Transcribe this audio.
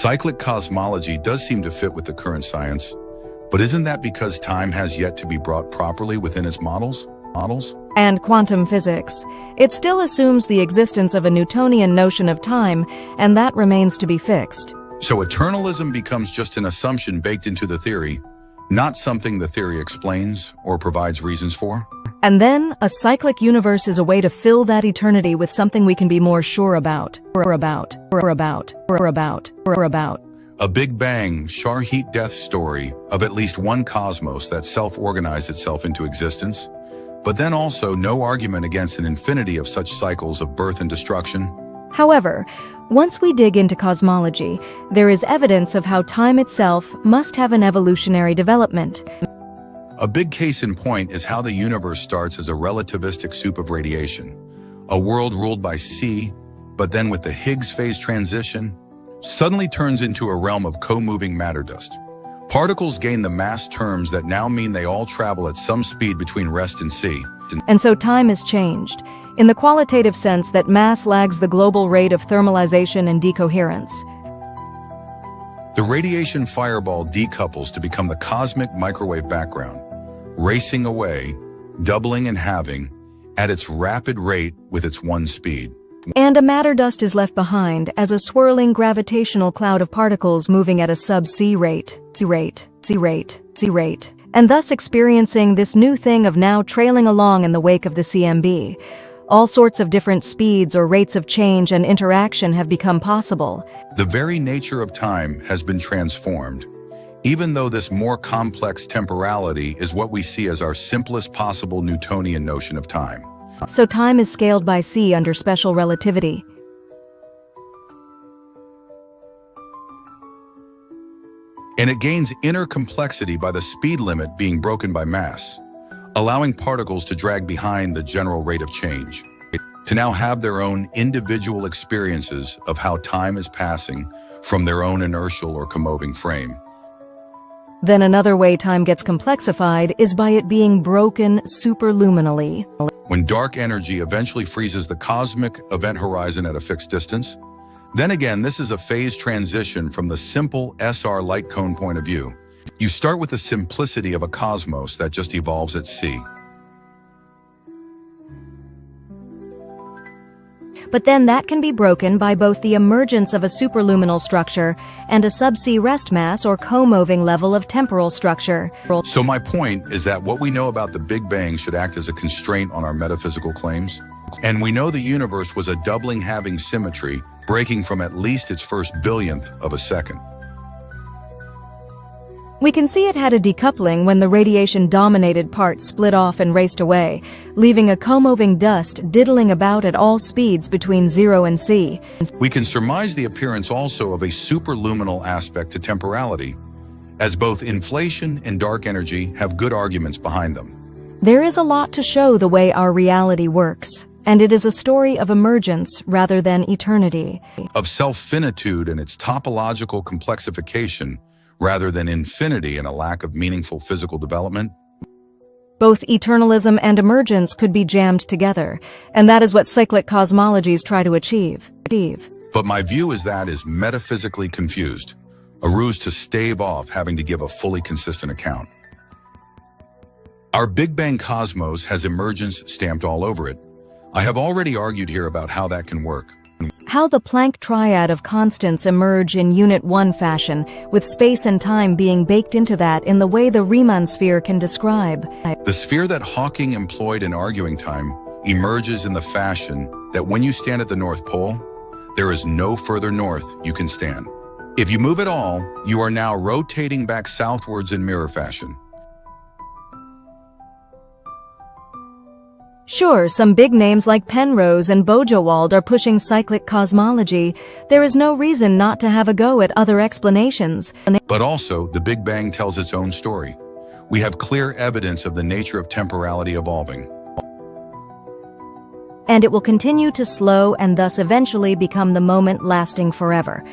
Cyclic cosmology does seem to fit with the current science, but isn't that because time has yet to be brought properly within its models? And quantum physics. It still assumes the existence of a Newtonian notion of time, and that remains to be fixed. So eternalism becomes just an assumption baked into the theory, not something the theory explains or provides reasons for? And then, a cyclic universe is a way to fill that eternity with something we can be more sure about. A Big Bang, Shar-Heat death story of at least one cosmos that self-organized itself into existence, but then also no argument against an infinity of such cycles of birth and destruction. However, once we dig into cosmology, there is evidence of how time itself must have an evolutionary development. A big case in point is how the universe starts as a relativistic soup of radiation, a world ruled by C, but then with the Higgs phase transition, suddenly turns into a realm of co-moving matter dust. Particles gain the mass terms that now mean they all travel at some speed between rest and C. And so time is changed, in the qualitative sense that mass lags the global rate of thermalization and decoherence. The radiation fireball decouples to become the cosmic microwave background, racing away, doubling and halving, at its rapid rate with its one speed. And a matter dust is left behind as a swirling gravitational cloud of particles moving at a sub-C rate, and thus experiencing this new thing of now trailing along in the wake of the CMB. All sorts of different speeds or rates of change and interaction have become possible. The very nature of time has been transformed, even though this more complex temporality is what we see as our simplest possible Newtonian notion of time. So time is scaled by C under special relativity. And it gains inner complexity by the speed limit being broken by mass, allowing particles to drag behind the general rate of change, to now have their own individual experiences of how time is passing from their own inertial or comoving frame. Then another way time gets complexified is by it being broken superluminally. When dark energy eventually freezes the cosmic event horizon at a fixed distance, then again, this is a phase transition from the simple SR light cone point of view. You start with the simplicity of a cosmos that just evolves at C. But then that can be broken by both the emergence of a superluminal structure and a sub-C rest mass or co-moving level of temporal structure. So my point is that what we know about the Big Bang should act as a constraint on our metaphysical claims. And we know the universe was a doubling halving symmetry, breaking from at least its first billionth of a second. We can see it had a decoupling when the radiation-dominated part split off and raced away, leaving a co-moving dust diddling about at all speeds between 0 and C. We can surmise the appearance also of a superluminal aspect to temporality, as both inflation and dark energy have good arguments behind them. There is a lot to show the way our reality works, and it is a story of emergence rather than eternity. Of self-finitude and its topological complexification, rather than infinity and a lack of meaningful physical development. Both eternalism and emergence could be jammed together, and that is what cyclic cosmologies try to achieve. But my view is that is metaphysically confused, a ruse to stave off having to give a fully consistent account. Our Big Bang cosmos has emergence stamped all over it. I have already argued here about how that can work. How the Planck triad of constants emerge in Unit 1 fashion, with space and time being baked into that in the way the Riemann sphere can describe. The sphere that Hawking employed in arguing time emerges in the fashion that when you stand at the North Pole, there is no further north you can stand. If you move at all, you are now rotating back southwards in mirror fashion. Sure, some big names like Penrose and Bojewald are pushing cyclic cosmology. There is no reason not to have a go at other explanations. But also, the Big Bang tells its own story. We have clear evidence of the nature of temporality evolving. And it will continue to slow and thus eventually become the moment lasting forever.